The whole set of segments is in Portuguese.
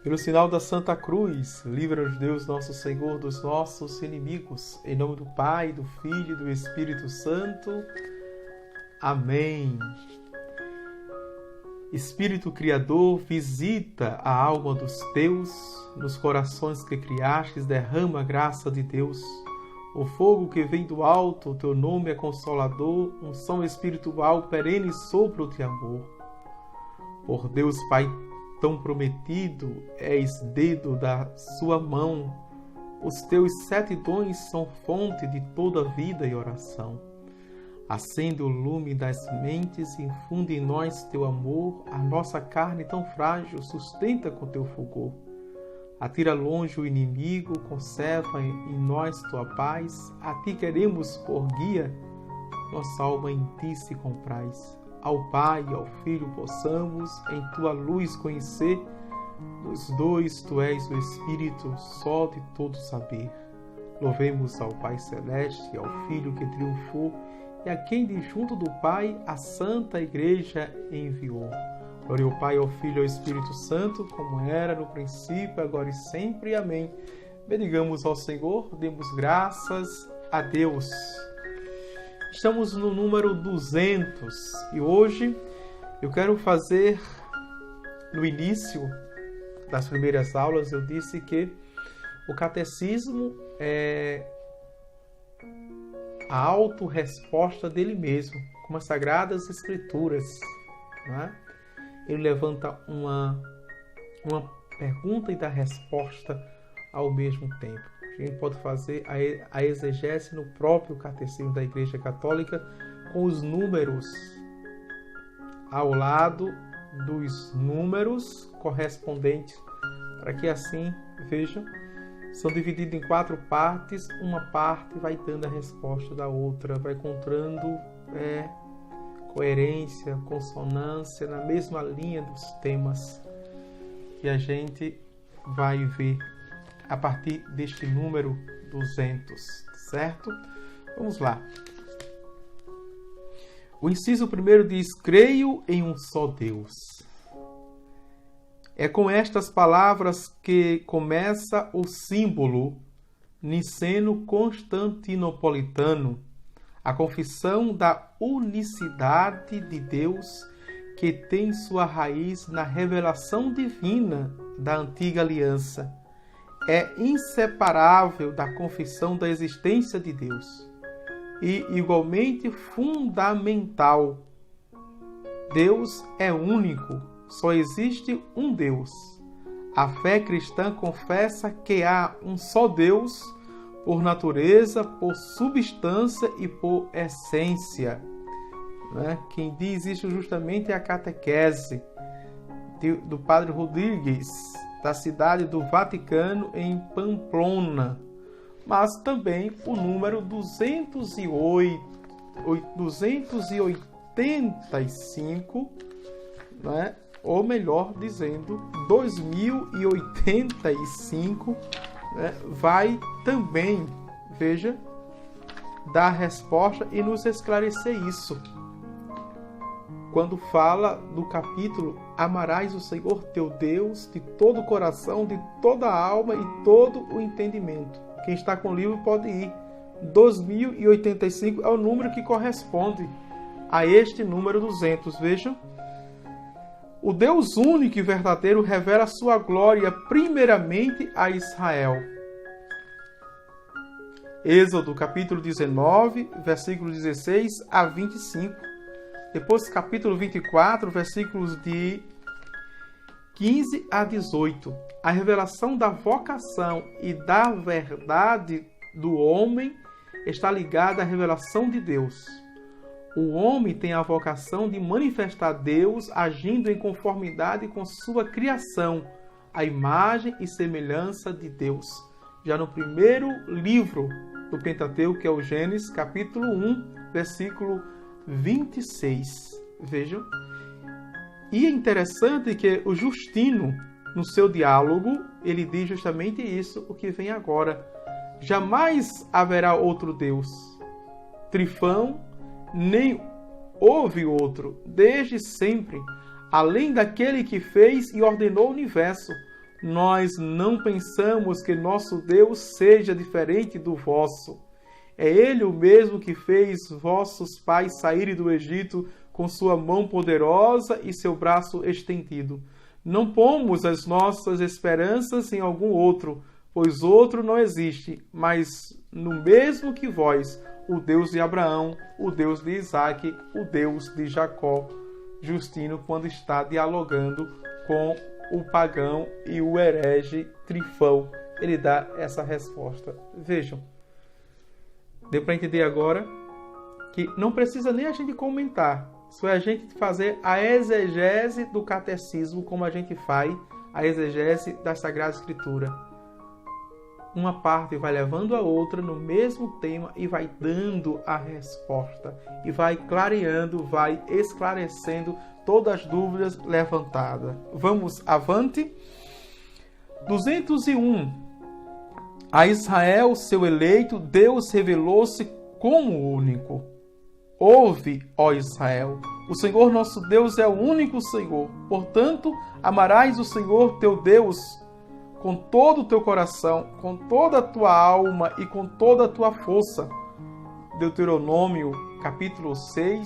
Pelo sinal da Santa Cruz, livra-nos Deus nosso Senhor dos nossos inimigos. Em nome do Pai, do Filho e do Espírito Santo. Amém. Espírito Criador, visita a alma dos teus, nos corações que criastes, derrama a graça de Deus. O fogo que vem do alto, teu nome é consolador, unção espiritual perene sopro de amor. Por Deus Pai tão prometido, és dedo da sua mão. Os teus 7 dons são fonte de toda vida e oração. Acende o lume das mentes, infunde em nós teu amor, a nossa carne tão frágil sustenta com teu fulgor. Atira longe o inimigo, conserva em nós tua paz, a ti queremos por guia, nossa alma em ti se compraz. Ao Pai e ao Filho possamos em tua luz conhecer, dos dois tu és o Espírito, só de todo saber. Louvemos ao Pai Celeste e ao Filho que triunfou, e a quem de junto do Pai a Santa Igreja enviou. Glória ao Pai, ao Filho e ao Espírito Santo, como era no princípio, agora e sempre. Amém. Bendigamos ao Senhor, demos graças a Deus. Estamos no número 200 e hoje eu quero fazer, no início das primeiras aulas, eu disse que o catecismo é a autorresposta dele mesmo, como as Sagradas Escrituras. Não é? Ele levanta uma pergunta e dá resposta ao mesmo tempo. A gente pode fazer a exegese no próprio Catecismo da Igreja Católica com os números ao lado dos números correspondentes, para que assim, vejam, são divididos em 4 partes, uma parte vai dando a resposta da outra, vai encontrando coerência, consonância na mesma linha dos temas que a gente vai ver a partir deste número 200, certo? Vamos lá. O inciso 1 diz: creio em um só Deus. É com estas palavras que começa o símbolo niceno-constantinopolitano, a confissão da unicidade de Deus, que tem sua raiz na revelação divina da antiga aliança. É inseparável da confissão da existência de Deus e igualmente fundamental. Deus é único, só existe um Deus. A fé cristã confessa que há um só Deus, por natureza, por substância e por essência. Quem diz isso justamente é a catequese do Padre Rodrigues, da cidade do Vaticano, em Pamplona. Mas também o número 285, ou melhor dizendo, 2085, vai também, veja, dar resposta e nos esclarecer isso. Quando fala do capítulo: amarás o Senhor teu Deus de todo o coração, de toda a alma e todo o entendimento. Quem está com o livro pode ir. 2085 é o número que corresponde a este número 200. Vejam. O Deus único e verdadeiro revela sua glória primeiramente a Israel. Êxodo capítulo 19, versículos 16 a 25. Depois, capítulo 24, versículos de 15 a 18. A revelação da vocação e da verdade do homem está ligada à revelação de Deus. O homem tem a vocação de manifestar Deus agindo em conformidade com sua criação, a imagem e semelhança de Deus. Já no primeiro livro do Pentateuco, que é o Gênesis, capítulo 1, versículo 26. Vejam. E é interessante que o Justino, no seu diálogo, ele diz justamente isso, o que vem agora. Jamais haverá outro Deus. Trifão, nem houve outro, desde sempre, além daquele que fez e ordenou o universo, nós não pensamos que nosso Deus seja diferente do vosso. É Ele o mesmo que fez vossos pais saírem do Egito com sua mão poderosa e seu braço estendido. Não pomos as nossas esperanças em algum outro, pois outro não existe, mas no mesmo que vós, o Deus de Abraão, o Deus de Isaque, o Deus de Jacó. Justino, quando está dialogando com o pagão e o herege Trifão, ele dá essa resposta. Vejam, deu para entender agora que não precisa nem a gente comentar, só é a gente fazer a exegese do catecismo, como a gente faz a exegese da Sagrada Escritura. Uma parte vai levando a outra no mesmo tema e vai dando a resposta. E vai clareando, vai esclarecendo todas as dúvidas levantadas. Vamos avante. 201. A Israel, seu eleito, Deus revelou-se como único. Ouve, ó Israel, o Senhor nosso Deus é o único Senhor. Portanto, amarás o Senhor teu Deus com todo o teu coração, com toda a tua alma e com toda a tua força. Deuteronômio, capítulo 6,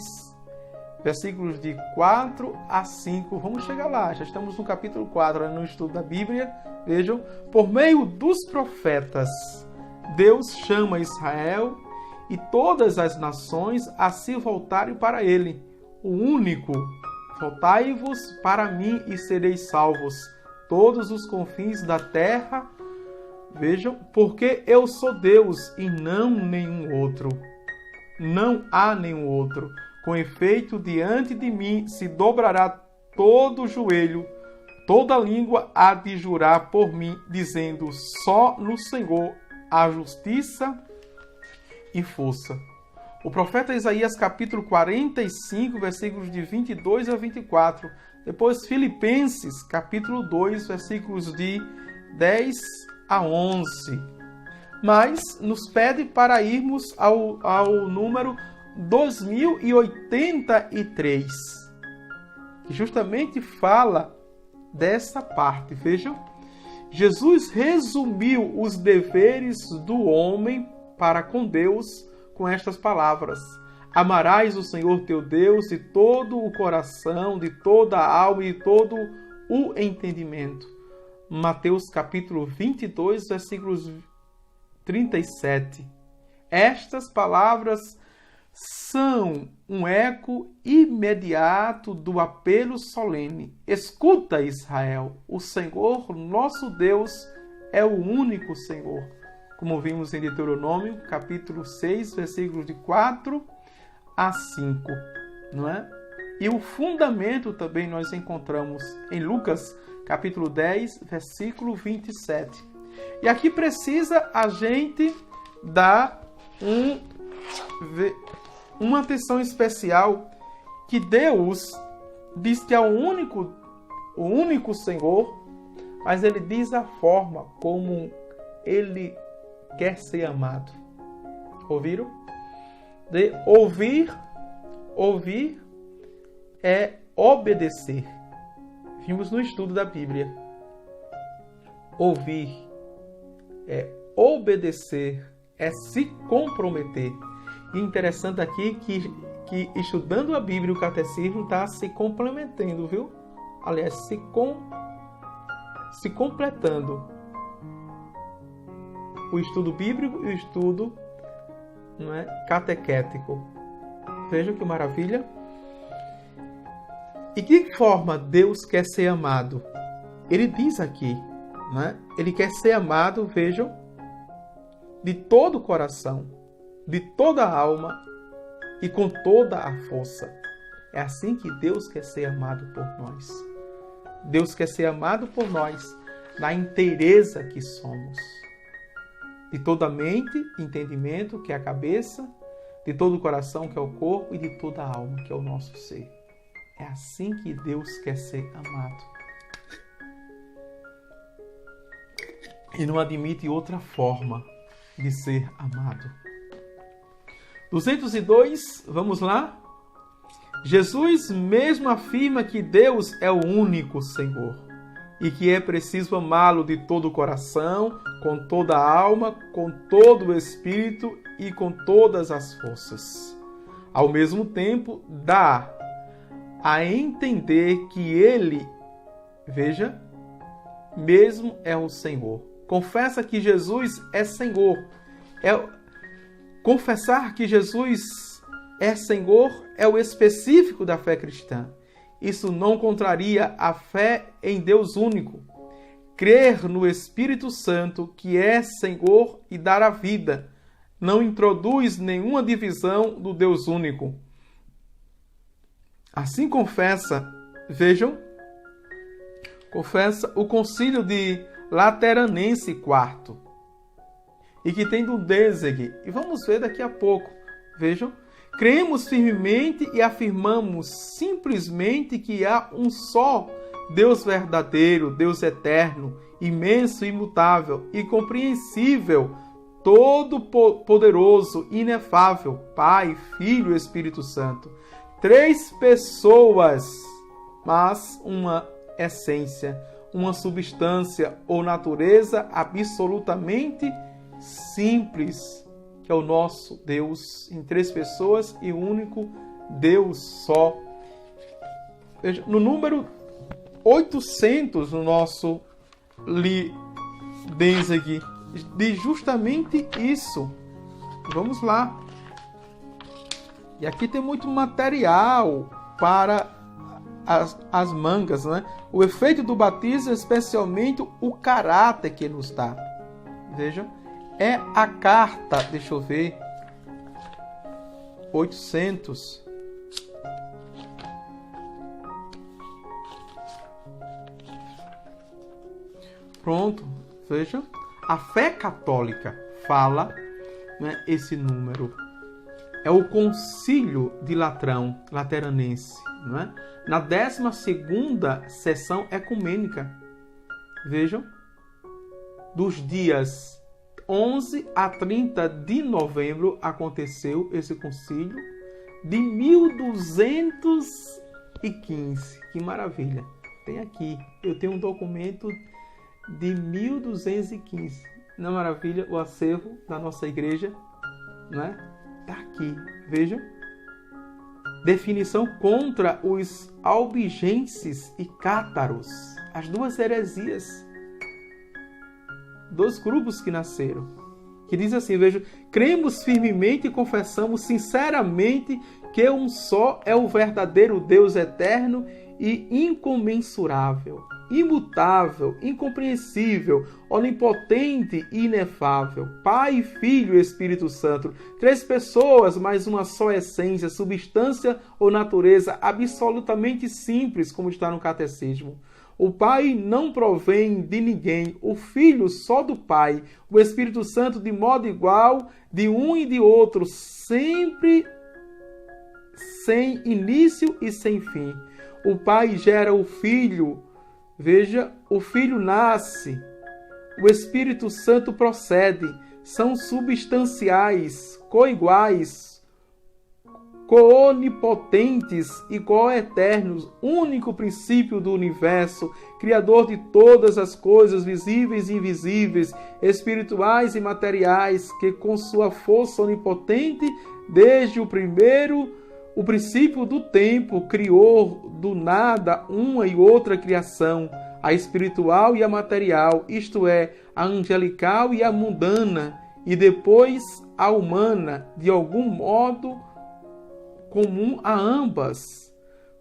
versículos de 4 a 5. Vamos chegar lá, já estamos no capítulo 4, no estudo da Bíblia. Vejam, por meio dos profetas, Deus chama Israel e todas as nações a se voltarem para ele, o único. Voltai-vos para mim e sereis salvos, todos os confins da terra. Vejam, porque eu sou Deus e não nenhum outro. Não há nenhum outro. Com efeito, diante de mim se dobrará todo o joelho, toda língua há de jurar por mim, dizendo: só no Senhor há justiça e força. O profeta Isaías, capítulo 45, versículos de 22 a 24. Depois, Filipenses, capítulo 2, versículos de 10 a 11. Mas nos pede para irmos ao número 2083, que justamente fala dessa parte. Vejam, Jesus resumiu os deveres do homem para com Deus com estas palavras: amarás o Senhor teu Deus de todo o coração, de toda a alma e de todo o entendimento. Mateus capítulo 22, versículos 37. Estas palavras são um eco imediato do apelo solene: escuta, Israel, o Senhor nosso Deus é o único Senhor. Como vimos em Deuteronômio, capítulo 6, versículos de 4 a 5, não é? E o fundamento também nós encontramos em Lucas, capítulo 10, versículo 27. E aqui precisa a gente dar uma atenção especial, que Deus diz que é o único Senhor, mas ele diz a forma como ele quer ser amado. Ouviram? De ouvir é obedecer. Vimos no estudo da Bíblia. Ouvir é obedecer, é se comprometer. E interessante aqui que estudando a Bíblia, o catecismo está se complementando, viu? Aliás, se completando. O estudo bíblico e o estudo, não é, catequético. Vejam que maravilha. E que forma Deus quer ser amado? Ele diz aqui, né? Ele quer ser amado, vejam, de todo o coração, de toda a alma e com toda a força. É assim que Deus quer ser amado por nós. Deus quer ser amado por nós na inteireza que somos. De toda a mente, entendimento, que é a cabeça, de todo o coração, que é o corpo, e de toda a alma, que é o nosso ser. É assim que Deus quer ser amado. E não admite outra forma de ser amado. 202, vamos lá? Jesus mesmo afirma que Deus é o único Senhor e que é preciso amá-lo de todo o coração, com toda a alma, com todo o espírito e com todas as forças. Ao mesmo tempo, dá a entender que ele, veja, mesmo é o Senhor. Confessa que Jesus é Senhor. Confessar que Jesus é Senhor é o específico da fé cristã. Isso não contraria a fé em Deus único. Crer no Espírito Santo, que é Senhor e dar a vida, não introduz nenhuma divisão do Deus único. Assim confessa, vejam, confessa o Concílio de Lateranense IV, e que tem do Dêzeg, e vamos ver daqui a pouco, vejam. Cremos firmemente e afirmamos simplesmente que há um só Deus verdadeiro, Deus eterno, imenso, imutável e compreensível, todo-poderoso, inefável, Pai, Filho e Espírito Santo. 3 pessoas, mas uma essência, uma substância ou natureza absolutamente simples, que é o nosso Deus em 3 pessoas e único Deus só. Veja, no número 800, no nosso Dêzeg, diz justamente isso. Vamos lá. E aqui tem muito material para as mangas, né? O efeito do batismo, especialmente o caráter que nos dá. Vejam. É a carta, deixa eu ver, 800. Pronto, veja. A fé católica fala, né, esse número. É o Concílio de Lateranense, não é? Na 12ª sessão ecumênica. Vejam. Dos dias 11 a 30 de novembro aconteceu esse concílio de 1215. Que maravilha! Tem aqui, eu tenho um documento de 1215. Não é maravilha? O acervo da nossa igreja, né? Tá aqui, vejam. Definição contra os albigenses e cátaros, as 2 heresias. 2 grupos que nasceram, que diz assim, veja, cremos firmemente e confessamos sinceramente que um só é o verdadeiro Deus eterno e incomensurável, imutável, incompreensível, onipotente e inefável, Pai, Filho e Espírito Santo, 3 pessoas, mas uma só essência, substância ou natureza absolutamente simples, como está no Catecismo. O Pai não provém de ninguém, o Filho só do Pai, o Espírito Santo de modo igual, de um e de outro, sempre sem início e sem fim. O Pai gera o Filho, veja, o Filho nasce, o Espírito Santo procede, são substanciais, coiguais, coonipotentes e coeternos, único princípio do universo, criador de todas as coisas visíveis e invisíveis, espirituais e materiais, que com sua força onipotente, desde o princípio do tempo, criou do nada uma e outra criação, a espiritual e a material, isto é, a angelical e a mundana, e depois a humana, de algum modo comum a ambas,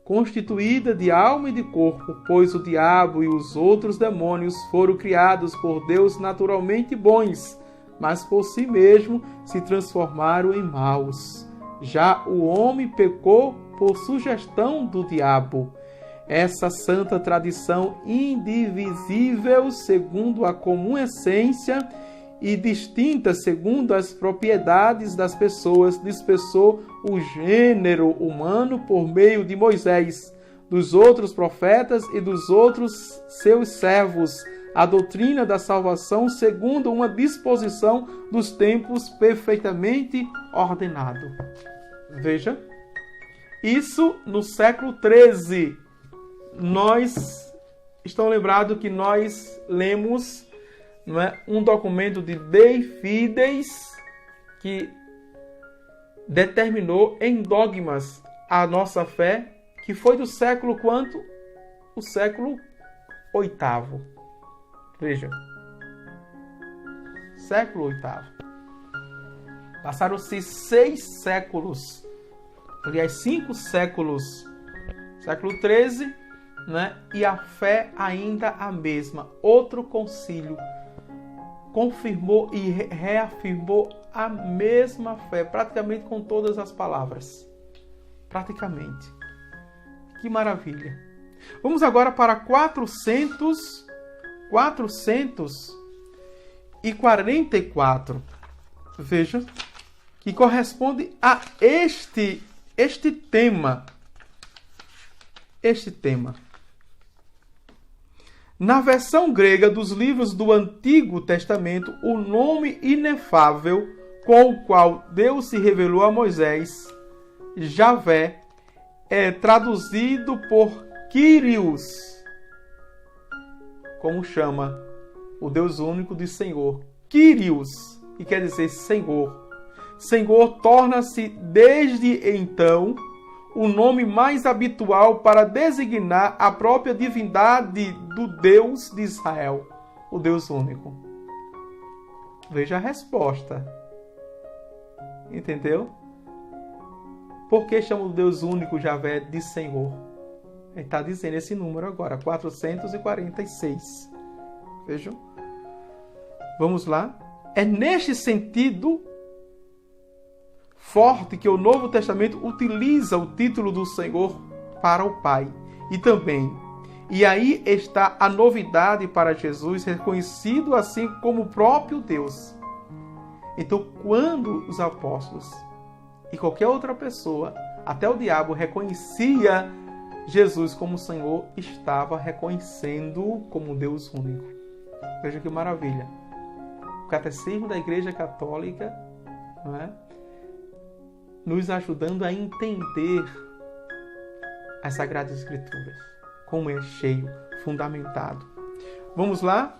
constituída de alma e de corpo, pois o diabo e os outros demônios foram criados por Deus naturalmente bons, mas por si mesmo se transformaram em maus. Já o homem pecou por sugestão do diabo. Essa santa tradição indivisível segundo a comum essência e distinta segundo as propriedades das pessoas, dispensou o gênero humano por meio de Moisés, dos outros profetas e dos outros seus servos, a doutrina da salvação segundo uma disposição dos tempos perfeitamente ordenado. Veja, isso no século XIII. Nós estão lembrados que nós lemos, não é, um documento de Dei Fides que determinou em dogmas a nossa fé, que foi do século quanto? O século VIII. Veja. Século VIII. Passaram-se 6 séculos. Aliás, 5 séculos. Século XIII, né? E a fé ainda a mesma. Outro concílio confirmou e reafirmou a mesma fé, praticamente com todas as palavras. Praticamente. Que maravilha. Vamos agora para 444. Veja, que corresponde a este tema. Este tema. Na versão grega dos livros do Antigo Testamento, o nome inefável com o qual Deus se revelou a Moisés, Javé, é traduzido por Kyrios, como chama o Deus único de Senhor. Kyrios, que quer dizer Senhor. Senhor torna-se desde então o nome mais habitual para designar a própria divindade do Deus de Israel, o Deus único. Veja a resposta. Entendeu? Por que chama o Deus único Javé de Senhor? Ele está dizendo esse número agora, 446. Vejam. Vamos lá. É neste sentido forte que o Novo Testamento utiliza o título do Senhor para o Pai. E também, e aí está a novidade para Jesus, reconhecido assim como o próprio Deus. Então, quando os apóstolos e qualquer outra pessoa, até o diabo, reconhecia Jesus como Senhor, estava reconhecendo como Deus único. Veja que maravilha. O Catecismo da Igreja Católica, não é? Nos ajudando a entender as Sagradas Escrituras, como é cheio, fundamentado. Vamos lá?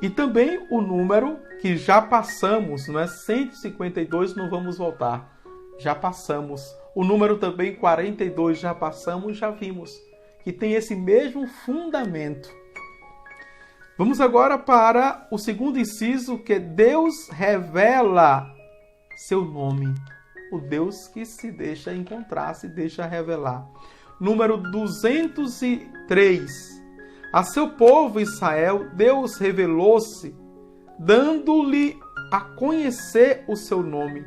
E também o número que já passamos, não é? 152, não vamos voltar. Já passamos. O número também 42, já passamos, já vimos. Que tem esse mesmo fundamento. Vamos agora para o segundo inciso, que Deus revela seu nome. O Deus que se deixa encontrar, se deixa revelar. Número 203. A seu povo Israel, Deus revelou-se, dando-lhe a conhecer o seu nome.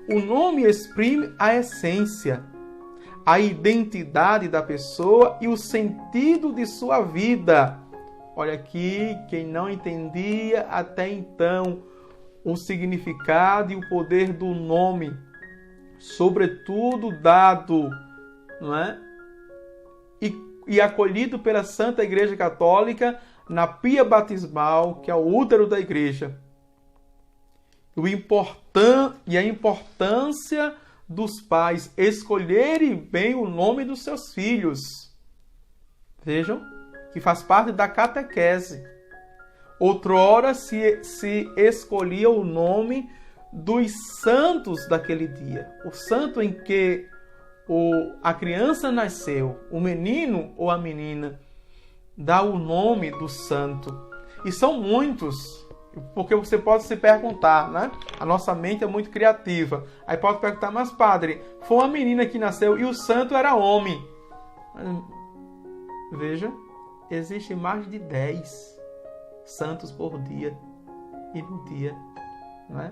O nome exprime a essência, a identidade da pessoa e o sentido de sua vida. Olha aqui, quem não entendia até então o significado e o poder do nome, sobretudo dado, não é? E acolhido pela Santa Igreja Católica na pia batismal, que é o útero da Igreja. E a importância dos pais escolherem bem o nome dos seus filhos. Vejam, que faz parte da catequese. Outrora se escolhia o nome dos santos daquele dia. O santo em que a criança nasceu, o menino ou a menina, dá o nome do santo. E são muitos, porque você pode se perguntar, né? A nossa mente é muito criativa. Aí pode perguntar, mas padre, foi uma menina que nasceu e o santo era homem. Veja, existem mais de 10 santos por dia e no dia, não é?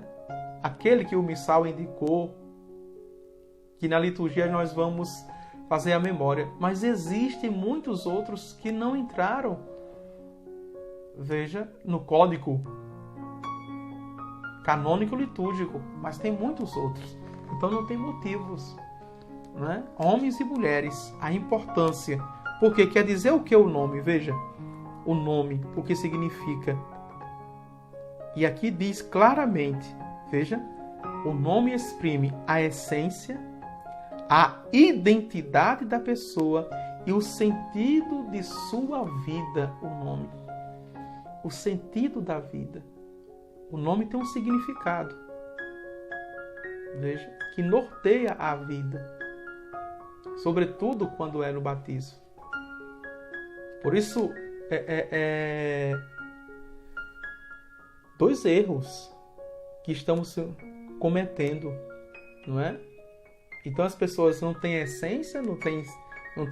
Aquele que o missal indicou, que na liturgia nós vamos fazer a memória. Mas existem muitos outros que não entraram, veja, no código canônico litúrgico, mas tem muitos outros. Então não tem motivos, né? Homens e mulheres, a importância. Porque quer dizer o que o nome? Veja, o nome, o que significa. E aqui diz claramente, veja, o nome exprime a essência, a identidade da pessoa e o sentido de sua vida, o nome. O sentido da vida. O nome tem um significado. Veja, que norteia a vida. Sobretudo quando é no batismo. Por isso, dois erros que estamos cometendo, não é? Então as pessoas não têm essência, não têm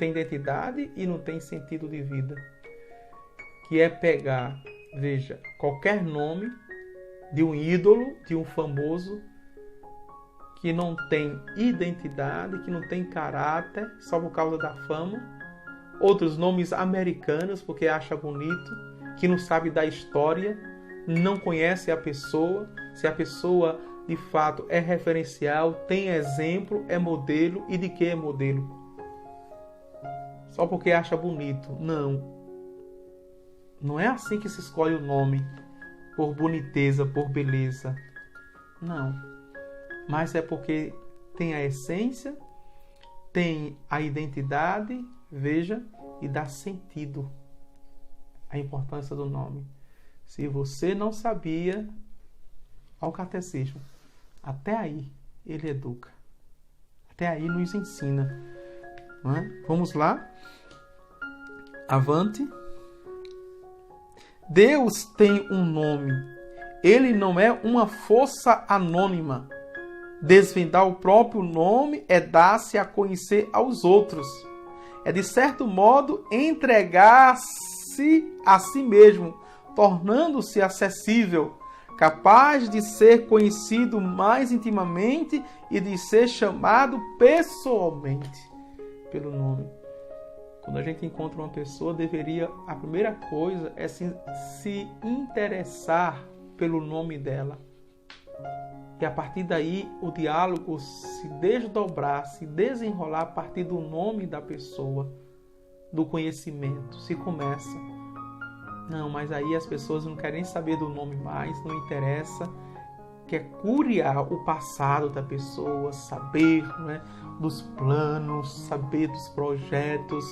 identidade e não têm sentido de vida. Que é pegar, veja, qualquer nome de um ídolo, de um famoso, que não tem identidade, que não tem caráter, só por causa da fama. Outros nomes americanos, porque acha bonito, que não sabe da história, não conhece a pessoa, se a pessoa de fato é referencial, tem exemplo, é modelo e de que é modelo. Só porque acha bonito. Não. Não é assim que se escolhe o nome, por boniteza, por beleza. Não. Mas é porque tem a essência, tem a identidade, veja, e dá sentido à importância do nome. Se você não sabia, ao catecismo, até aí ele educa. Até aí nos ensina. Não é? Vamos lá. Avante. Deus tem um nome. Ele não é uma força anônima. Desvendar o próprio nome é dar-se a conhecer aos outros. É, de certo modo, entregar-se a si mesmo, tornando-se acessível, capaz de ser conhecido mais intimamente e de ser chamado pessoalmente pelo nome. Quando a gente encontra uma pessoa, a primeira coisa é se interessar pelo nome dela. E a partir daí o diálogo se desdobrar, se desenrolar a partir do nome da pessoa, do conhecimento. Se começa. Não, mas aí as pessoas não querem saber do nome mais, não interessa. Quer curiar o passado da pessoa, saber, né, dos planos, saber dos projetos,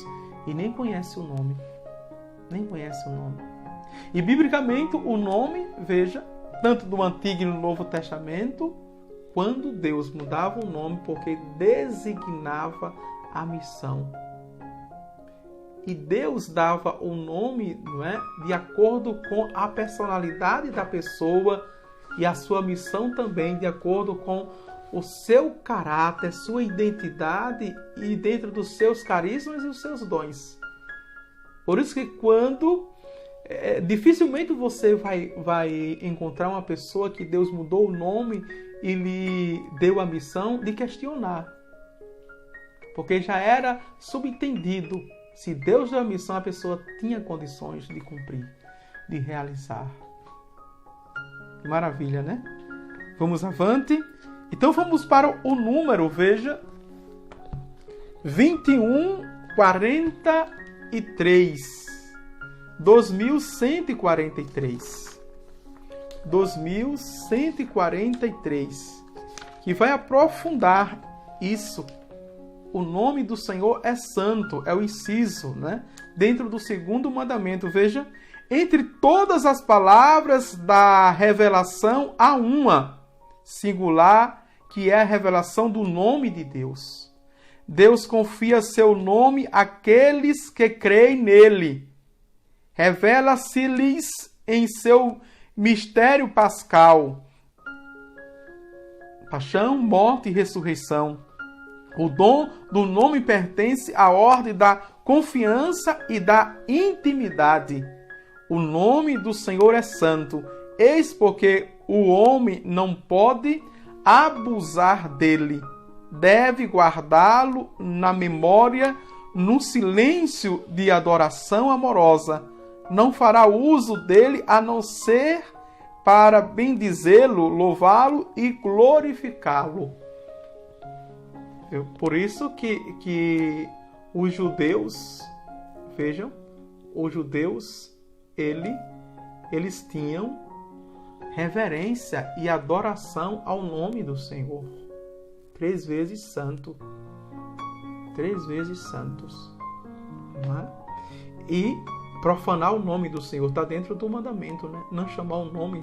e nem conhece o nome. Nem conhece o nome. E biblicamente o nome, veja, tanto no Antigo e no Novo Testamento, quando Deus mudava o nome, porque designava a missão. E Deus dava o nome, não é, de acordo com a personalidade da pessoa e a sua missão também, de acordo com o seu caráter, sua identidade e dentro dos seus carismas e os seus dons. Por isso que dificilmente você vai encontrar uma pessoa que Deus mudou o nome e lhe deu a missão de questionar. Porque já era subentendido. Se Deus deu a missão, a pessoa tinha condições de cumprir, de realizar. Que maravilha, né? Vamos avante. Então vamos para o número, veja. 2143. 2143. 2143. Que vai aprofundar isso. O nome do Senhor é santo, é o inciso, né? Dentro do segundo mandamento, veja, entre todas as palavras da revelação há uma singular, que é a revelação do nome de Deus. Deus confia seu nome àqueles que creem nele. Revela-se-lhes em seu mistério pascal. Paixão, morte e ressurreição. O dom do nome pertence à ordem da confiança e da intimidade. O nome do Senhor é santo, eis porque o homem não pode abusar dele. Deve guardá-lo na memória, no silêncio de adoração amorosa. Não fará uso dele a não ser para bendizê-lo, louvá-lo e glorificá-lo. Por isso que os judeus, vejam, os judeus, eles tinham reverência e adoração ao nome do Senhor. 3 vezes santo. 3 vezes santos. não é? E profanar o nome do Senhor está dentro do mandamento, né? Não chamar o nome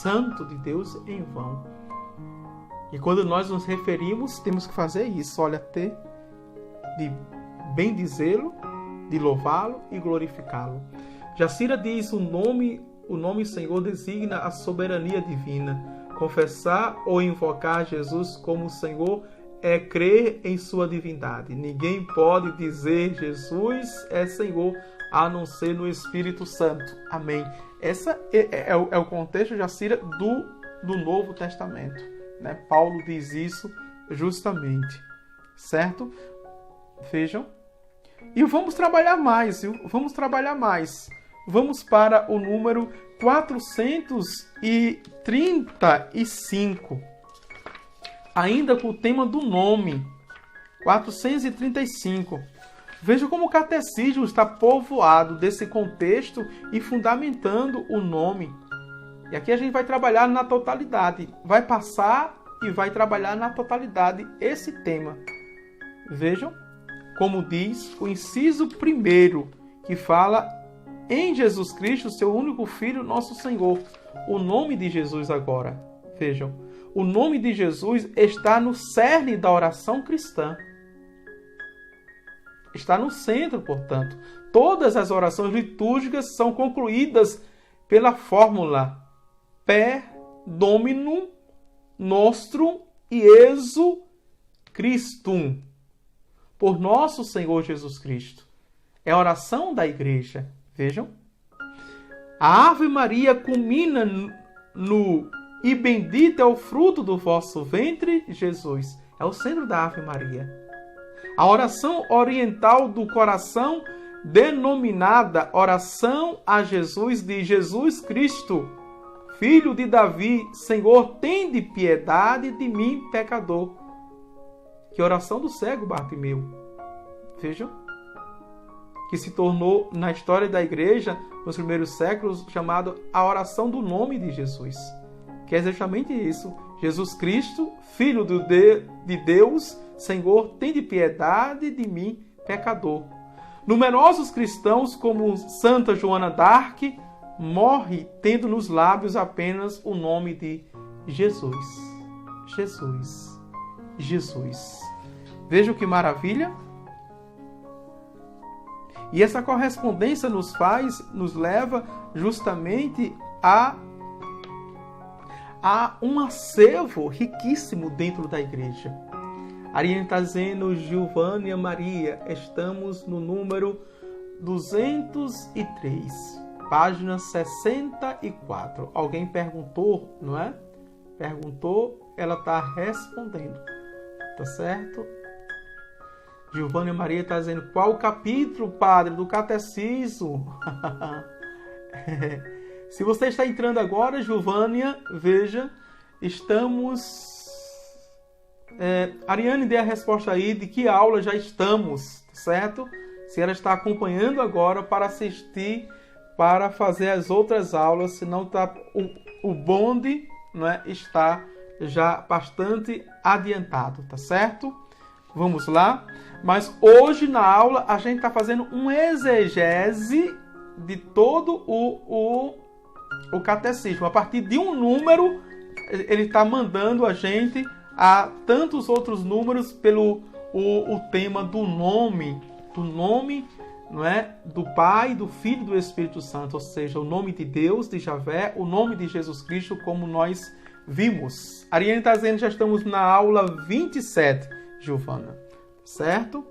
santo de Deus em vão. E quando nós nos referimos, temos que fazer isso, olha, ter de bendizê-lo, de louvá-lo e glorificá-lo. Jacira diz, o nome Senhor designa a soberania divina. Confessar ou invocar Jesus como Senhor é crer em sua divindade. Ninguém pode dizer Jesus é Senhor a não ser no Espírito Santo. Amém. Esse é o contexto, Jacira, do Novo Testamento, né? Paulo diz isso justamente, certo? Vejam. E vamos trabalhar mais, viu? Vamos trabalhar mais. Vamos para o número 435. Ainda com o tema do nome. 435. Veja como o catecismo está povoado desse contexto e fundamentando o nome. E aqui a gente vai trabalhar na totalidade. Vai passar e vai trabalhar na totalidade esse tema. Vejam como diz o inciso 1, que fala em Jesus Cristo, seu único Filho, nosso Senhor. O nome de Jesus agora. Vejam, o nome de Jesus está no cerne da oração cristã. Está no centro, portanto. Todas as orações litúrgicas são concluídas pela fórmula Per Dominum Nostrum Iesu Christum. Por nosso Senhor Jesus Cristo. É a oração da igreja. Vejam. A Ave Maria culmina no e bendito é o fruto do vosso ventre, Jesus. É o centro da Ave Maria. A oração oriental do coração, denominada oração a Jesus de Jesus Cristo, Filho de Davi, Senhor, tende piedade de mim, pecador. Que oração do cego Bartimeu. Vejam. Que se tornou, na história da igreja, nos primeiros séculos, chamado a oração do nome de Jesus. Que é exatamente isso. Jesus Cristo, Filho de Deus, Senhor, tende piedade de mim, pecador. Numerosos cristãos, como Santa Joana d'Arc, morre tendo nos lábios apenas o nome de Jesus. Jesus. Jesus. Vejam que maravilha. E essa correspondência nos leva justamente a um acervo riquíssimo dentro da igreja. Ariane está dizendo, Giovânia Maria, estamos no número 203, página 64. Alguém perguntou, não é? Perguntou, ela está respondendo. Tá certo? Giovânia Maria está dizendo, qual capítulo, padre, do catecismo? Se você está entrando agora, Giovânia, veja, estamos... Ariane, dê a resposta aí de que aula já estamos, certo? Se ela está acompanhando agora para assistir, para fazer as outras aulas, senão tá, o bonde, não é, está já bastante adiantado, tá certo? Vamos lá. Mas hoje na aula a gente está fazendo um exegese de todo o catecismo. A partir de um número, ele está mandando a gente a tantos outros números pelo o tema do nome, não é? Do Pai, do Filho e do Espírito Santo, ou seja, o nome de Deus, de Javé, o nome de Jesus Cristo, como nós vimos. Ariane está dizendo que já estamos na aula 27, Giovana, certo?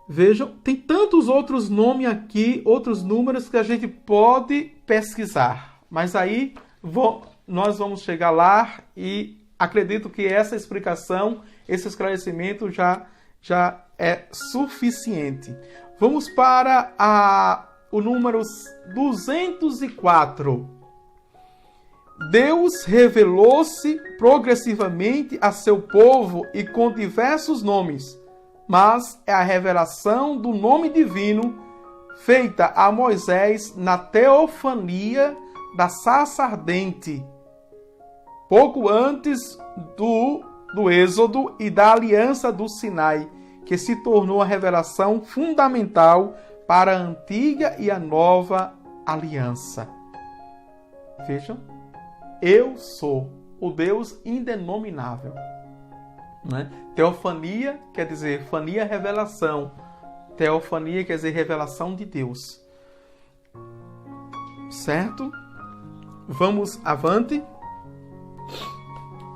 Vejam, tem tantos outros nomes aqui, outros números que a gente pode pesquisar, mas aí nós vamos chegar lá e acredito que essa explicação, esse esclarecimento já é suficiente. Vamos para o número 204. Deus revelou-se progressivamente a seu povo e com diversos nomes, mas é a revelação do nome divino feita a Moisés na teofania da sarça ardente, pouco antes do Êxodo e da aliança do Sinai, que se tornou a revelação fundamental para a antiga e a nova aliança. Vejam, eu sou o Deus indenominável. Né? Teofania quer dizer fania, revelação. Teofania quer dizer revelação de Deus. Certo? Vamos avante.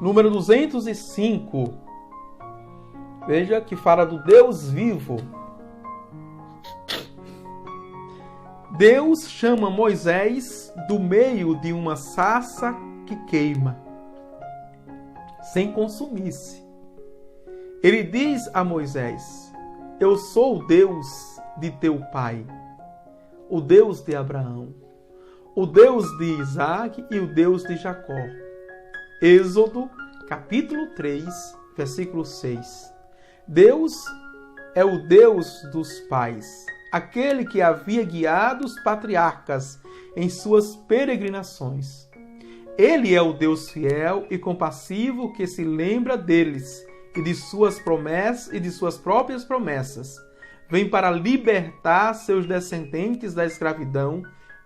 Número 205. Veja que fala do Deus vivo. Deus chama Moisés do meio de uma sarça que queima, sem consumir-se. Ele diz a Moisés: eu sou o Deus de teu pai, o Deus de Abraão, o Deus de Isaac e o Deus de Jacó. Êxodo, capítulo 3, versículo 6. Deus é o Deus dos pais, aquele que havia guiado os patriarcas em suas peregrinações. Ele é o Deus fiel e compassivo que se lembra deles e de suas promessas e de suas próprias promessas. Vem para libertar seus descendentes da escravidão.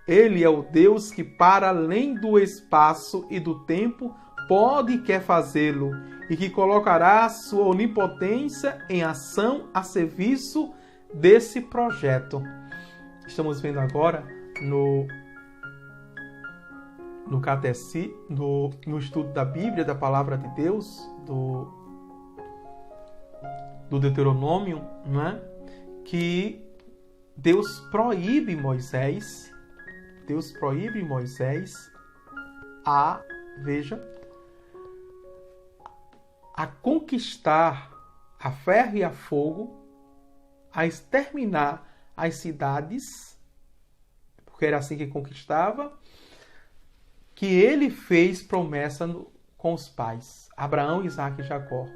Ele é o Deus que, para além do espaço e do tempo, pode e quer fazê-lo, e que colocará sua onipotência em ação a serviço desse projeto. Estamos vendo agora no estudo da Bíblia, da Palavra de Deus, do Deuteronômio, né? Que Deus proíbe Moisés a conquistar a ferro e a fogo, a exterminar as cidades, porque era assim que conquistava, que ele fez promessa com os pais, Abraão, Isaac e Jacó.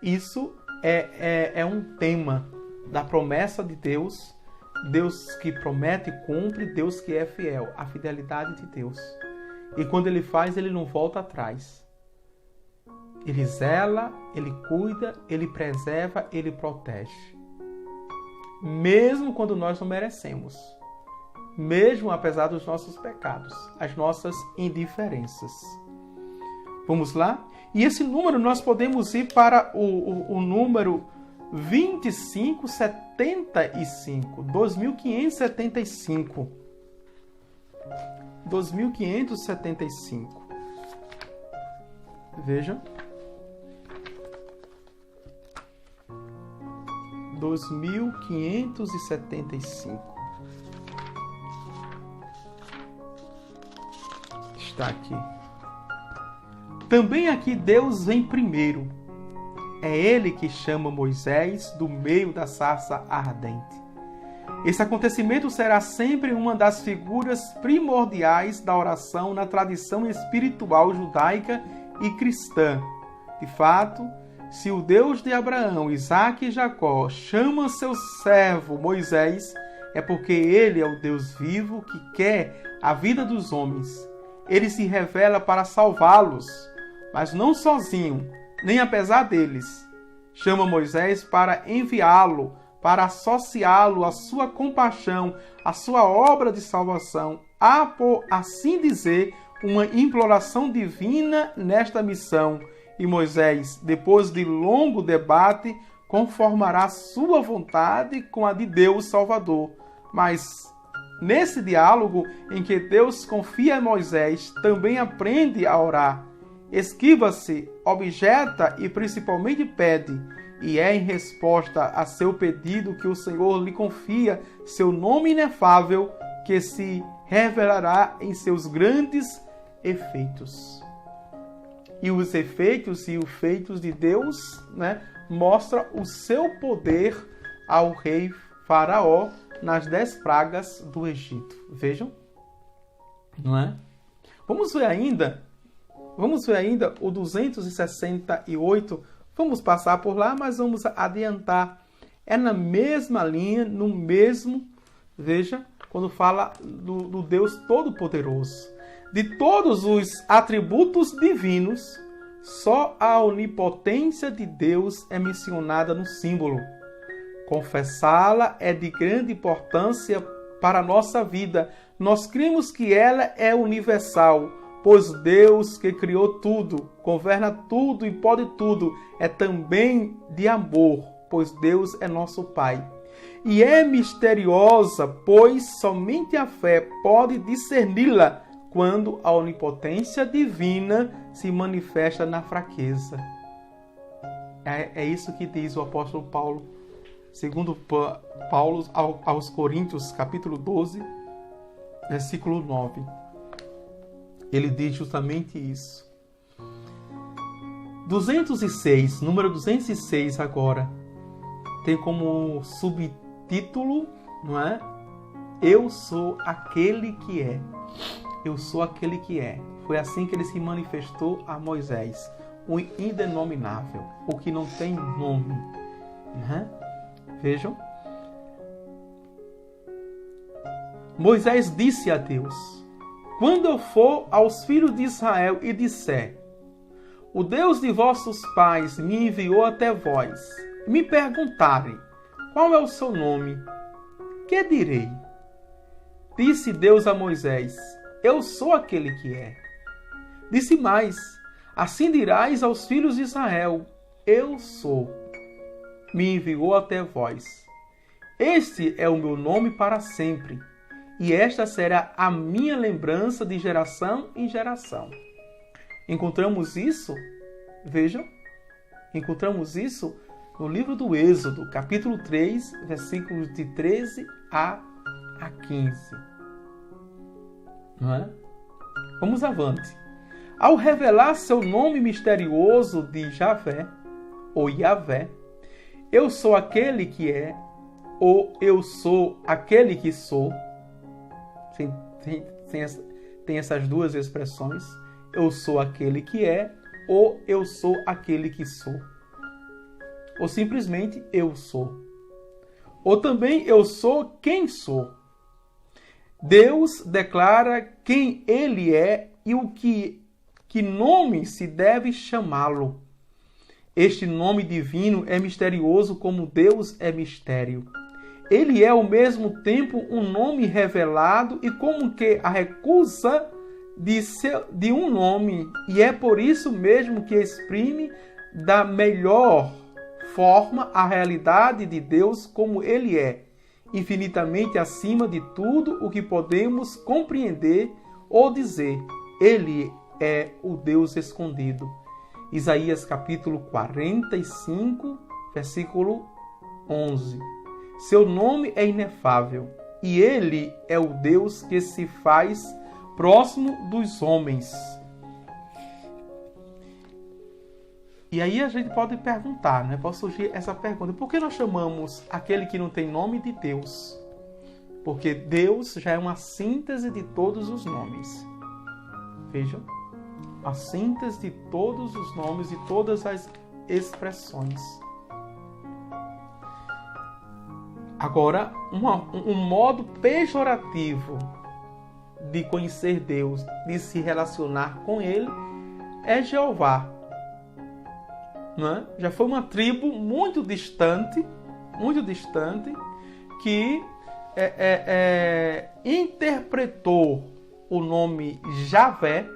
Isso é um tema da promessa de Deus, Deus que promete e cumpre, Deus que é fiel, a fidelidade de Deus. E quando ele faz, ele não volta atrás. Ele zela, ele cuida, ele preserva, ele protege. Mesmo quando nós não merecemos. Mesmo apesar dos nossos pecados, as nossas indiferenças. Vamos lá? E esse número nós podemos ir para o número 2575. 2575. 2575. Vejam. 2575. Está aqui. Também aqui Deus vem primeiro. É Ele que chama Moisés do meio da sarça ardente. Esse acontecimento será sempre uma das figuras primordiais da oração na tradição espiritual judaica e cristã. De fato, se o Deus de Abraão, Isaac e Jacó chama seu servo Moisés, é porque ele é o Deus vivo que quer a vida dos homens. Ele se revela para salvá-los, mas não sozinho, nem apesar deles. Chama Moisés para enviá-lo, para associá-lo à sua compaixão, à sua obra de salvação, a, por assim dizer, uma imploração divina nesta missão. E Moisés, depois de longo debate, conformará sua vontade com a de Deus Salvador. Mas nesse diálogo em que Deus confia a Moisés, também aprende a orar. Esquiva-se, objeta e principalmente pede. E é em resposta a seu pedido que o Senhor lhe confia seu nome inefável, que se revelará em seus grandes efeitos. E os efeitos e os feitos de Deus, né, mostra o seu poder ao rei Faraó nas 10 pragas do Egito. Vejam, não é? Vamos ver ainda o 268. Vamos passar por lá, mas vamos adiantar. É na mesma linha, no mesmo, veja, quando fala do Deus Todo-Poderoso. De todos os atributos divinos, Só a onipotência de Deus é mencionada no símbolo. Confessá-la é de grande importância para a nossa vida. Nós cremos que ela é universal, pois Deus, que criou tudo, governa tudo e pode tudo, é também de amor, pois Deus é nosso Pai. E é misteriosa, pois somente a fé pode discerni-la quando a onipotência divina se manifesta na fraqueza. É isso que diz o apóstolo Paulo, segundo Paulo aos Coríntios, capítulo 12, versículo 9. Ele diz justamente isso. 206, número 206 agora, tem como subtítulo, não é? Eu sou aquele que é. Eu sou aquele que é. Foi assim que ele se manifestou a Moisés. O indenominável, o que não tem nome. Né? Vejam. Moisés disse a Deus: quando eu for aos filhos de Israel e disser, o Deus de vossos pais me enviou até vós, e me perguntarem, qual é o seu nome? Que direi? Disse Deus a Moisés: eu sou aquele que é. Disse mais: assim dirás aos filhos de Israel: eu sou. Me enviou até vós. Este é o meu nome para sempre, e esta será a minha lembrança de geração em geração. Encontramos isso, vejam, encontramos isso no livro do Êxodo, capítulo 3, versículos de 13 a 15. Não é? Vamos avante. Ao revelar seu nome misterioso de Javé, ou Yahvé, eu sou aquele que é, ou eu sou aquele que sou. Tem essas duas expressões. Eu sou aquele que é, ou eu sou aquele que sou. Ou simplesmente eu sou. Ou também eu sou quem sou. Deus declara quem ele é e o que nome se deve chamá-lo. Este nome divino é misterioso como Deus é mistério. Ele é ao mesmo tempo um nome revelado e como que a recusa de um nome, e é por isso mesmo que exprime da melhor forma a realidade de Deus como ele é, infinitamente acima de tudo o que podemos compreender ou dizer. Ele é o Deus escondido. Isaías capítulo 45, versículo 11. Seu nome é inefável, e ele é o Deus que se faz próximo dos homens. E aí a gente pode perguntar, né? Pode surgir essa pergunta: por que nós chamamos aquele que não tem nome de Deus? Porque Deus já é uma síntese de todos os nomes. Vejam, a síntese de todos os nomes e todas as expressões. Agora, um modo pejorativo de conhecer Deus, de se relacionar com Ele, é Jeová. Não é? Já foi uma tribo muito distante, que interpretou o nome Javé,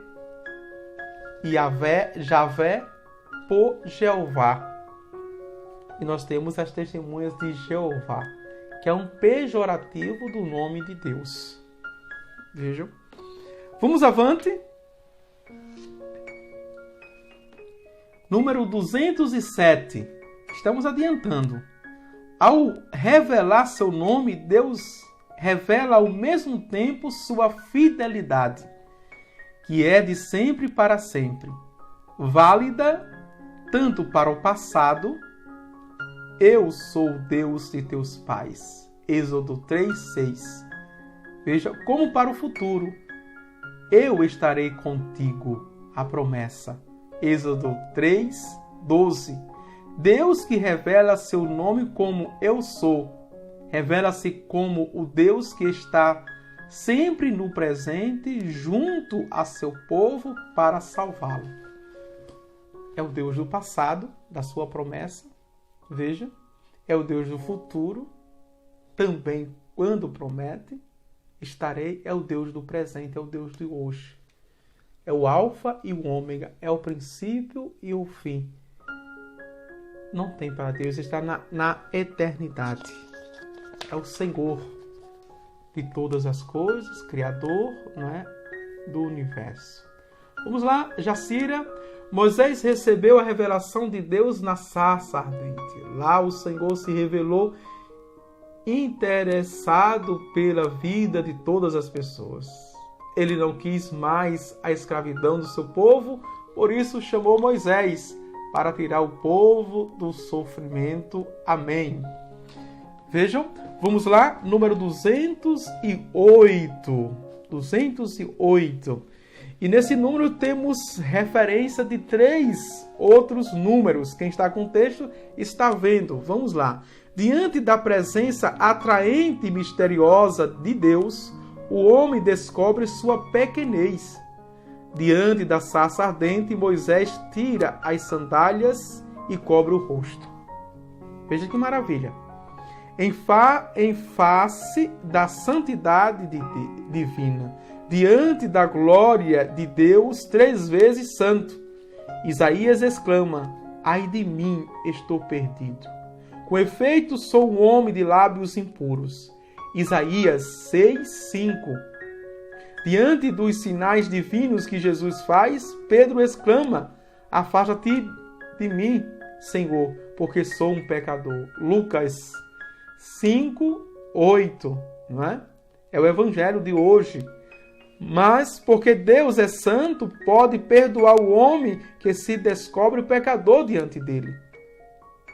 Javé, por Jeová. E nós temos as testemunhas de Jeová, que é um pejorativo do nome de Deus. Vejam. Vamos avante. Número 207. Estamos adiantando. Ao revelar seu nome, Deus revela ao mesmo tempo sua fidelidade, que é de sempre para sempre, válida tanto para o passado, eu sou o Deus de teus pais, Êxodo 3:6. Veja, como para o futuro, eu estarei contigo, a promessa, Êxodo 3:12. Deus que revela seu nome como eu sou, revela-se como o Deus que está sempre no presente junto a seu povo para salvá-lo. é o Deus do passado, da sua promessa, veja, é o Deus do futuro, também quando promete, estarei, é o Deus do presente, é o Deus de hoje. É o alfa e o ômega, é o princípio e o fim. Não tem para Deus, está na eternidade. É o Senhor de todas as coisas, Criador, não é, do universo. Vamos lá, Jacira. Moisés recebeu a revelação de Deus na sarça ardente. Lá o Senhor se revelou interessado pela vida de todas as pessoas. Ele não quis mais a escravidão do seu povo, por isso chamou Moisés para tirar o povo do sofrimento. Amém. Vejam, vamos lá, número 208. 208. E nesse número temos referência de 3 outros números. Quem está com o texto está vendo. Vamos lá. Diante da presença atraente e misteriosa de Deus, o homem descobre sua pequenez. Diante da sarça ardente, Moisés tira as sandálias e cobre o rosto. Veja que maravilha. Em face da santidade divina, diante da glória de Deus 3 vezes santo, Isaías exclama: ai de mim, estou perdido. Com efeito, sou um homem de lábios impuros. Isaías 6:5. Diante dos sinais divinos que Jesus faz, Pedro exclama: afasta-te de mim, Senhor, porque sou um pecador. Lucas 5:8, não é? É o evangelho de hoje. Mas, porque Deus é santo, pode perdoar o homem que se descobre pecador diante dele.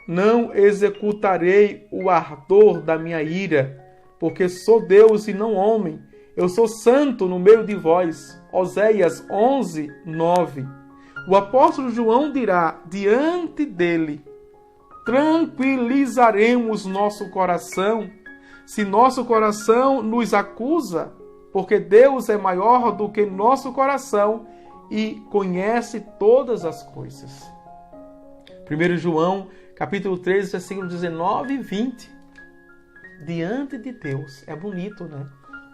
Não executarei o ardor da minha ira, porque sou Deus e não homem. Eu sou santo no meio de vós. Oséias 11:9. O apóstolo João dirá diante dele: tranquilizaremos nosso coração, se nosso coração nos acusa, porque Deus é maior do que nosso coração e conhece todas as coisas. 1 João, capítulo 13, versículos 19 e 20. Diante de Deus, é bonito, né?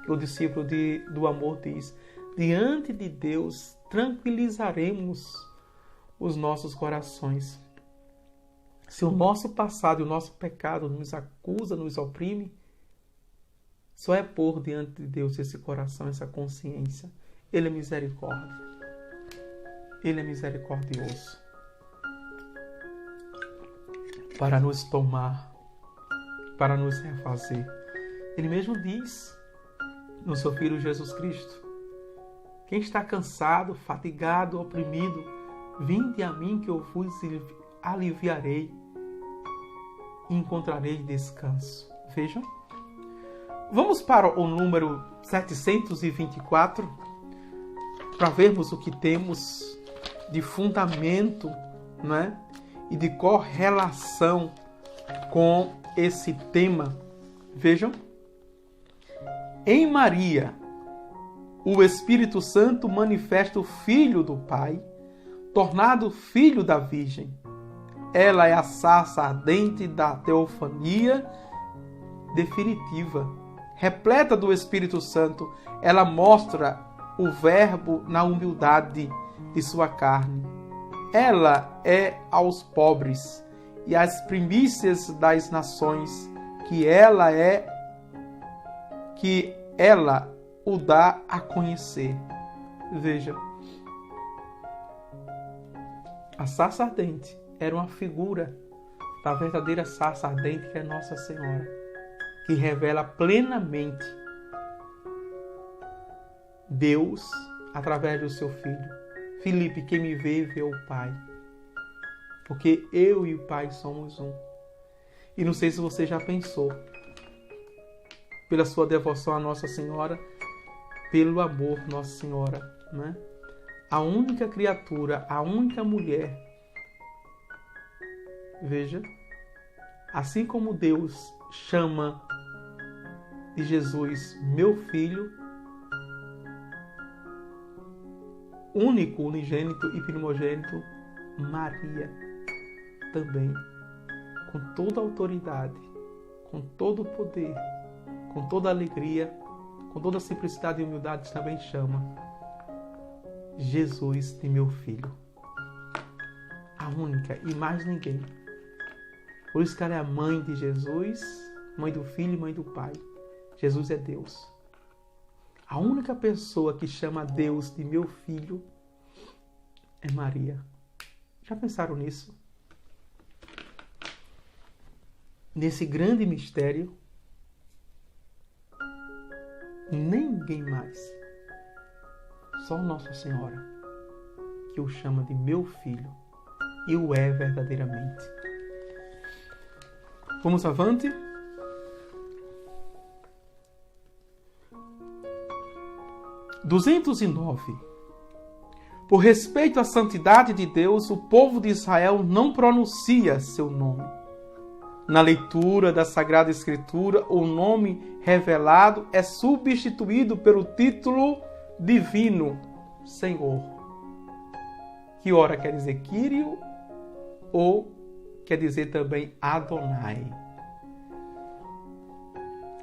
O discípulo do amor diz: diante de Deus tranquilizaremos os nossos corações. Se o nosso passado e o nosso pecado nos acusa, nos oprime, só é pôr diante de Deus esse coração, essa consciência. Ele é misericórdia. Ele é misericordioso para nos tomar, para nos refazer. Ele mesmo diz no seu Filho Jesus Cristo: quem está cansado, fatigado, oprimido, vinde a mim que eu vos aliviarei e encontrarei descanso. Vejam. Vamos para o número 724 para vermos o que temos de fundamento, não é? E de correlação com esse tema. Vejam. Em Maria, o Espírito Santo manifesta o Filho do Pai, tornado Filho da Virgem. Ela é a sarça ardente da teofania definitiva. Repleta do Espírito Santo, ela mostra o Verbo na humildade de sua carne. Ela é aos pobres e às primícias das nações, que ela o dá a conhecer. Veja, a sarça ardente era uma figura da verdadeira sarça ardente, que é Nossa Senhora, que revela plenamente Deus através do seu Filho. Filipe, quem me vê, vê o Pai. Porque eu e o Pai somos um. E não sei se você já pensou, pela sua devoção a Nossa Senhora, pelo amor Nossa Senhora, né? A única criatura, a única mulher. Veja, assim como Deus chama de Jesus meu filho, único, unigênito e primogênito, Maria também, com toda a autoridade, com todo o poder, com toda a alegria, com toda a simplicidade e humildade, também chama Jesus de meu filho. A única e mais ninguém. Por isso que ela é a mãe de Jesus, mãe do Filho e mãe do Pai. Jesus é Deus. A única pessoa que chama Deus de meu filho é Maria. Já pensaram nisso? Nesse grande mistério, ninguém mais, só Nossa Senhora, que o chama de meu filho e o é verdadeiramente. Vamos avante? (209) Por respeito à santidade de Deus, o povo de Israel não pronuncia seu nome. Na leitura da Sagrada Escritura, o nome revelado é substituído pelo título divino, Senhor, que ora quer dizer Kyrio ou quer dizer também Adonai.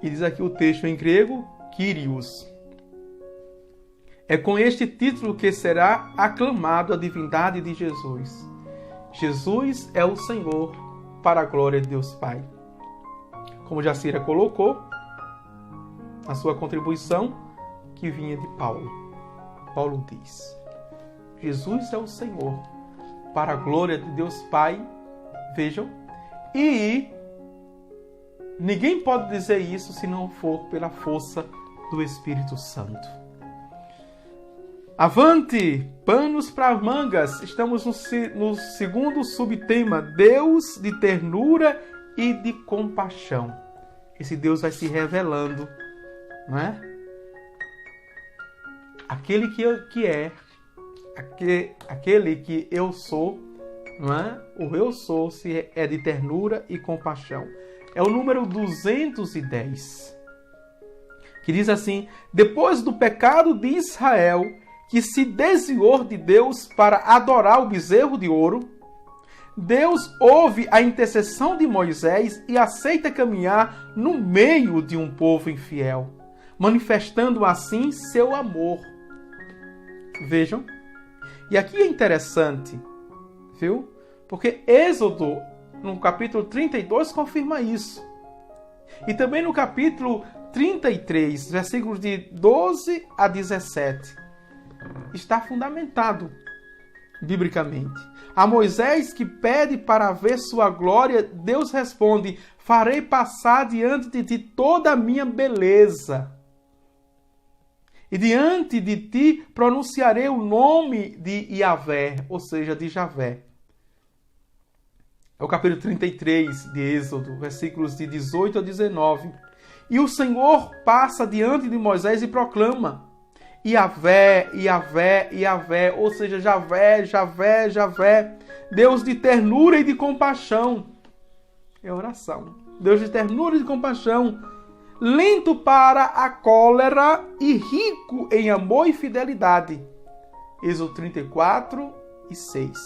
E diz aqui o texto em grego, Kyrios. É com este título que será aclamado a divindade de Jesus. Jesus é o Senhor, para a glória de Deus Pai. Como Jacira colocou, a sua contribuição que vinha de Paulo. Paulo diz, Jesus é o Senhor, para a glória de Deus Pai, vejam, e ninguém pode dizer isso se não for pela força do Espírito Santo. Avante, panos para as mangas. Estamos no segundo subtema, Deus de ternura e de compaixão. Esse Deus vai se revelando, não é? Aquele que é, aquele que eu sou, não é? O eu sou é de ternura e compaixão. É o número 210, que diz assim: depois do pecado de Israel, que se desviou de Deus para adorar o bezerro de ouro, Deus ouve a intercessão de Moisés e aceita caminhar no meio de um povo infiel, manifestando assim seu amor. Vejam, e aqui é interessante, viu? Porque Êxodo, no capítulo 32, confirma isso. E também no capítulo 33, versículos de 12 a 17, está fundamentado biblicamente. A Moisés que pede para ver sua glória, Deus responde: farei passar diante de ti toda a minha beleza. E diante de ti pronunciarei o nome de Yahvé, ou seja, de Javé. É o capítulo 33 de Êxodo, versículos de 18 a 19. E o Senhor passa diante de Moisés e proclama: Yahvé, Yahvé, Yahvé, ou seja, Javé, Javé, Javé, Deus de ternura e de compaixão. É oração. Deus de ternura e de compaixão, lento para a cólera e rico em amor e fidelidade. Êxodo 34 e 6.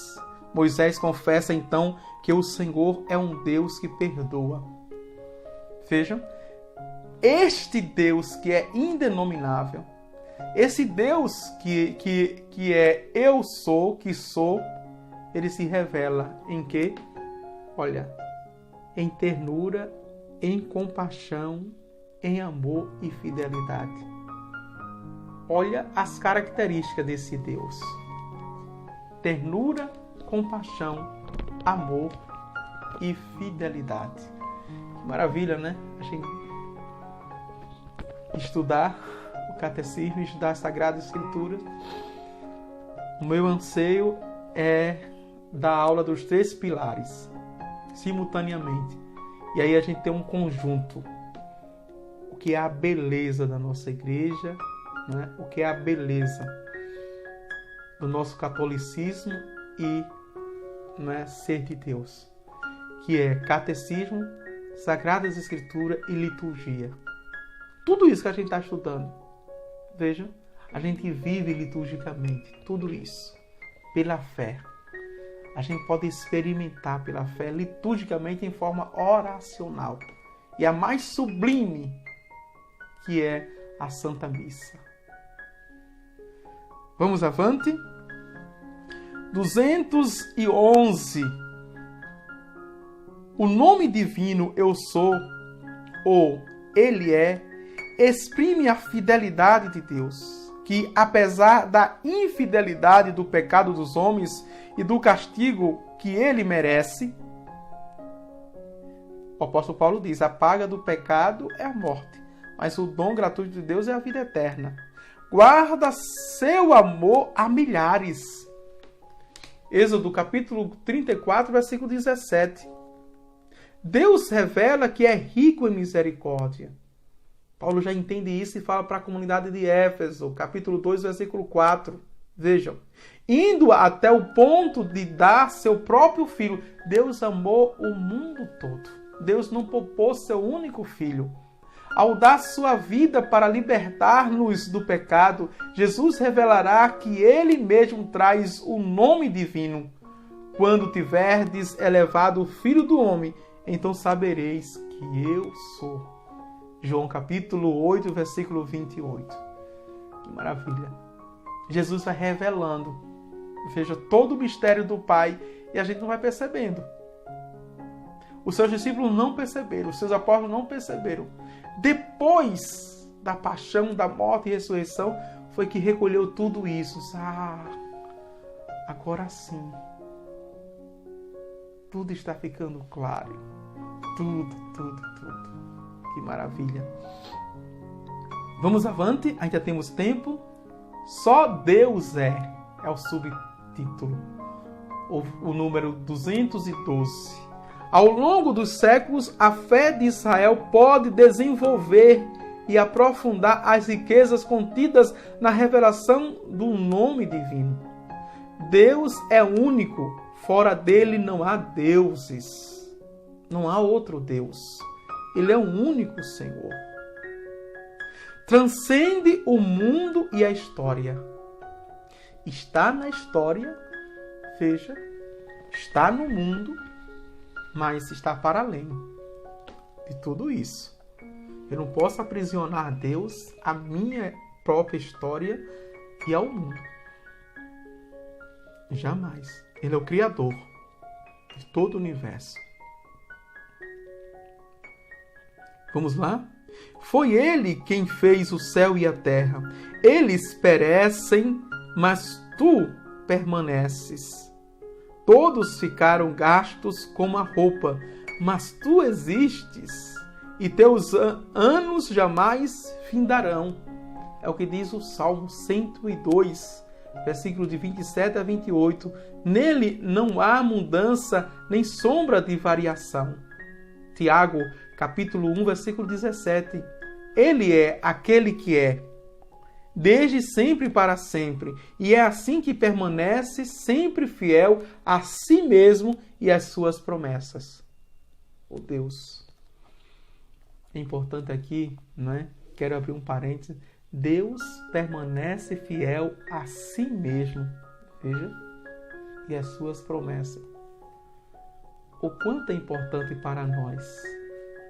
Moisés confessa então que o Senhor é um Deus que perdoa. Vejam, este Deus que é indenominável, esse Deus que é eu sou, que sou, ele se revela em quê? Olha, em ternura, em compaixão, em amor e fidelidade. Olha as características desse Deus: ternura, compaixão, amor e fidelidade. Que maravilha, né? A gente estudar o catecismo, estudar a Sagrada Escritura. O meu anseio é dar aula dos 3 pilares simultaneamente. E aí a gente tem um conjunto. O que é a beleza da nossa igreja, né? O que é a beleza do nosso catolicismo e, né, ser de Deus, que é catecismo, Sagradas Escrituras e liturgia. Tudo isso que a gente está estudando, veja, a gente vive liturgicamente tudo isso pela fé. a gente pode experimentar pela fé liturgicamente em forma oracional. E a mais sublime, que é a Santa Missa. Vamos avante? 211. O nome divino eu sou, ou ele é, exprime a fidelidade de Deus, que apesar da infidelidade do pecado dos homens e do castigo que ele merece, o apóstolo Paulo diz, a paga do pecado é a morte, mas o dom gratuito de Deus é a vida eterna. Guarda seu amor a milhares. Êxodo capítulo 34, versículo 17. Deus revela que é rico em misericórdia. Paulo já entende isso e fala para a comunidade de Éfeso, capítulo 2, versículo 4. Vejam, indo até o ponto de dar seu próprio filho. Deus amou o mundo todo. Deus não poupou seu único filho. Ao dar sua vida para libertar-nos do pecado, Jesus revelará que ele mesmo traz o nome divino. Quando tiverdes elevado o Filho do Homem, então sabereis que eu sou. João capítulo 8, versículo 28. Que maravilha. Jesus vai revelando. Veja, todo o mistério do Pai e a gente não vai percebendo. Os seus discípulos não perceberam, os seus apóstolos não perceberam. Depois da paixão, da morte e ressurreição, foi que recolheu tudo isso. Agora sim. Tudo está ficando claro. Tudo. Que maravilha. Vamos avante, ainda temos tempo. Só Deus é o subtítulo. O número 212. Ao longo dos séculos, a fé de Israel pode desenvolver e aprofundar as riquezas contidas na revelação do nome divino. Deus é único, fora dele não há deuses. Não há outro Deus. Ele é o único Senhor. Transcende o mundo e a história. Está na história, veja, está no mundo, mas está para além de tudo isso. Eu não posso aprisionar Deus à minha própria história e ao mundo. Jamais. Ele é o Criador de todo o universo. Vamos lá? Foi Ele quem fez o céu e a terra. Eles perecem, mas tu permaneces. Todos ficaram gastos como a roupa, mas tu existes, e teus anos jamais findarão. É o que diz o Salmo 102, versículo de 27 a 28. Nele não há mudança, nem sombra de variação. Tiago, capítulo 1, versículo 17. Ele é aquele que é, desde sempre para sempre, e é assim que permanece sempre fiel a si mesmo e às suas promessas. Oh Deus! É importante aqui, não é? Quero abrir um parênteses. Deus permanece fiel a si mesmo, veja, e às suas promessas. O quanto é importante para nós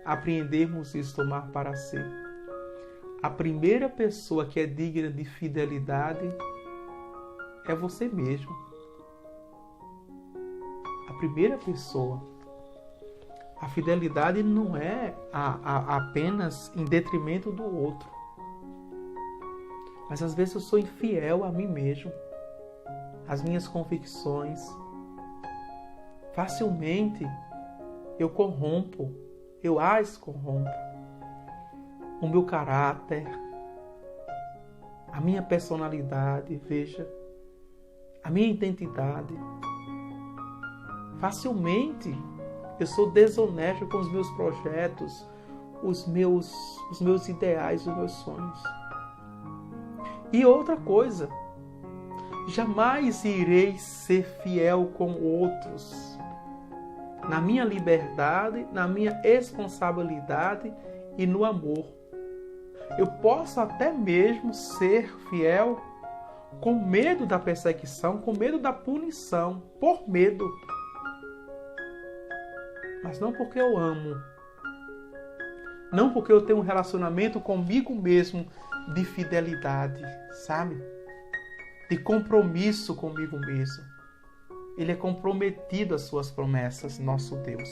apreendermos isso, tomar para si. A primeira pessoa que é digna de fidelidade é você mesmo. A primeira pessoa. A fidelidade não é apenas em detrimento do outro. Mas às vezes eu sou infiel a mim mesmo, às minhas convicções. Facilmente eu corrompo, eu as corrompo. O meu caráter, a minha personalidade, veja, a minha identidade. Facilmente eu sou desonesto com os meus projetos, os meus ideais, os meus sonhos. E outra coisa, jamais irei ser fiel com outros. Na minha liberdade, na minha responsabilidade e no amor. Eu posso até mesmo ser fiel com medo da perseguição, com medo da punição, por medo. Mas não porque eu amo. Não porque eu tenho um relacionamento comigo mesmo de fidelidade, sabe? De compromisso comigo mesmo. Ele é comprometido às suas promessas, nosso Deus.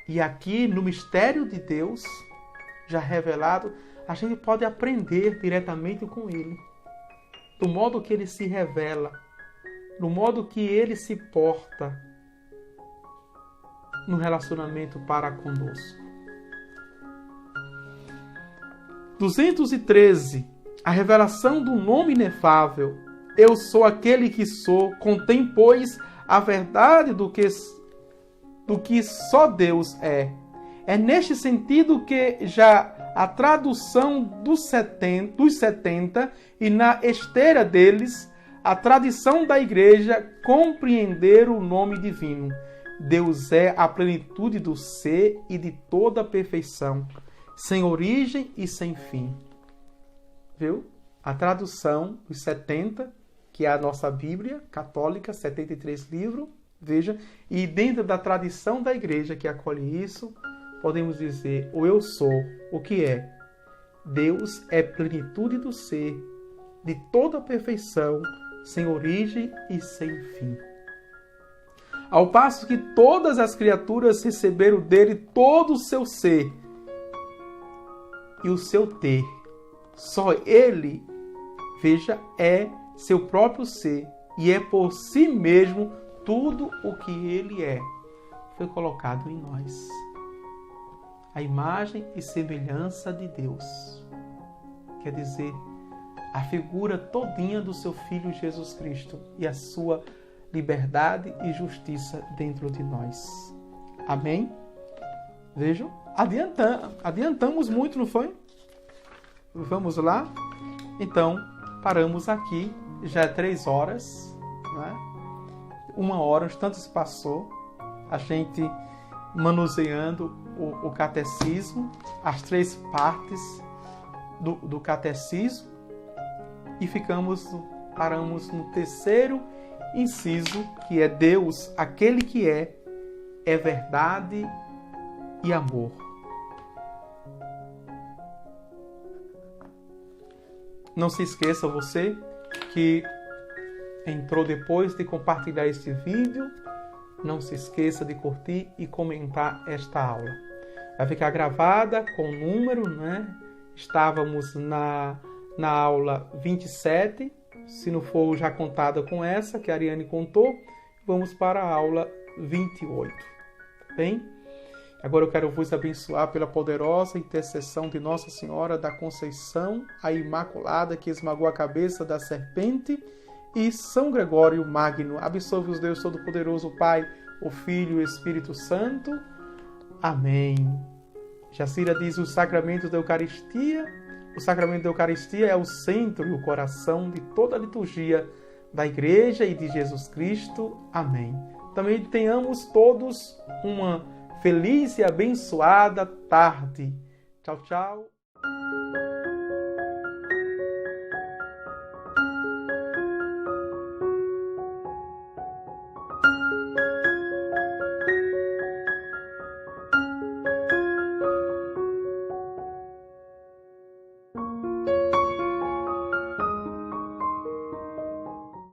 E aqui, no mistério de Deus, já revelado, a gente pode aprender diretamente com Ele. Do modo que Ele se revela, do modo que Ele se porta no relacionamento para conosco. 213. A revelação do nome inefável. Eu sou aquele que sou, contém, pois, a verdade do que só Deus é. É neste sentido que já a tradução dos 70 e na esteira deles, a tradição da igreja compreender o nome divino. Deus é a plenitude do ser e de toda a perfeição, sem origem e sem fim. Viu? A tradução dos 70, que é a nossa Bíblia católica, 73 livros, veja, e dentro da tradição da igreja que acolhe isso, podemos dizer, o eu sou, o que é? Deus é plenitude do ser, de toda a perfeição, sem origem e sem fim. Ao passo que todas as criaturas receberam dele todo o seu ser e o seu ter. Só ele, veja, é seu próprio ser e é por si mesmo tudo o que ele é. Foi colocado em nós. A imagem e semelhança de Deus. Quer dizer, a figura todinha do seu Filho Jesus Cristo e a sua liberdade e justiça dentro de nós. Amém? Vejam, adiantamos muito, não foi? Vamos lá? Então, paramos aqui. Já é 3 horas, né? 1 hora, um instante se passou. A gente manuseando o catecismo, as 3 partes do catecismo, e paramos no 3º inciso, que é Deus, aquele que é verdade e amor. Não se esqueça, você que entrou depois de compartilhar este vídeo, não se esqueça de curtir e comentar esta aula. Vai ficar gravada com o número, né? Estávamos na aula 27, se não for já contada com essa, que a Ariane contou, vamos para a aula 28. Bem? Agora eu quero vos abençoar pela poderosa intercessão de Nossa Senhora da Conceição, a Imaculada, que esmagou a cabeça da serpente, e São Gregório Magno. Abençoe-vos Deus Todo-Poderoso, o Pai, o Filho e o Espírito Santo. Amém. Jacira diz o sacramento da Eucaristia. O sacramento da Eucaristia é o centro e o coração de toda a liturgia da Igreja e de Jesus Cristo. Amém. Também tenhamos todos uma feliz e abençoada tarde. Tchau, tchau.